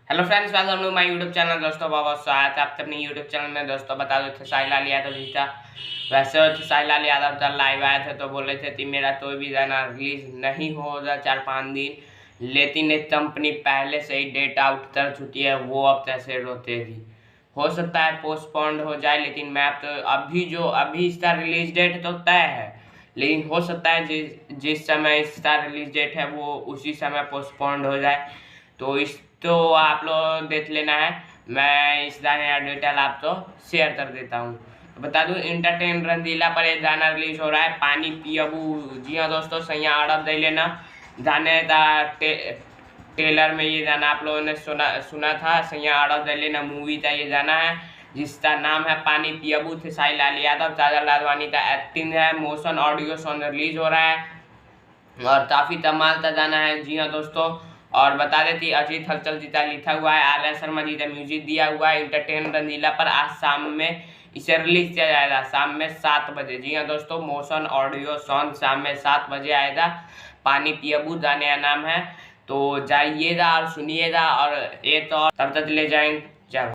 Hello friends, welcome to my YouTube channel. दोस्तों बहुत स्वागत है आपके अपने यूट्यूब चैनल में। दोस्तों बता दो, खेसारी लाल यादव जी था। वैसे खेसारी लाल यादव का लाइव आए थे तो बोले थे कि मेरा कोई भी गाना रिलीज नहीं होगा 4-5 दिन, लेकिन एक कंपनी पहले से ही डेट आउट कर चुकी है, वो अब कैसे रोते थी। हो सकता है पोस्टपोन्ड हो जाए, लेकिन मैं तो अभी इसका रिलीज डेट तो तय है, लेकिन हो सकता है जिस समय इसका रिलीज डेट है वो उसी समय पोस्टपोन्ड हो जाए। तो आप लोग देख लेना है। मैं इस गाने का डिटेल आपको शेयर कर देता हूँ। तो बता दूँ, इंटरटेन रंगीला पर एक गाना रिलीज हो रहा है, पानी पियबू। जी हाँ दोस्तों, सैया अरब दे लेना। गाने का टेलर में ये गाना आप लोगों ने सुना था। सैया अरब दे लेना मूवी का ये गाना है, जिसका नाम है पानी पियबू। खेसारी लाल यादव, काजल राघवानी का एक्टिंग है। मोशन ऑडियो सॉन्ग रिलीज हो रहा है और काफी कमाल का गाना है। जी हाँ दोस्तों, और बता देती अजीत हलचल जी का लिखा हुआ है, आर्या शर्मा जी का म्यूजिक दिया हुआ है। इंटरटेन रंगीला पर आज शाम में इसे रिलीज किया जाएगा, शाम में 7 बजे। जी हाँ दोस्तों, मोशन ऑडियो सॉन्ग शाम में 7 बजे आएगा। पानी पियबू गाने का नाम है। तो जाइएगा और सुनिएगा, और ये तो तब तक ले जाएंगे। जय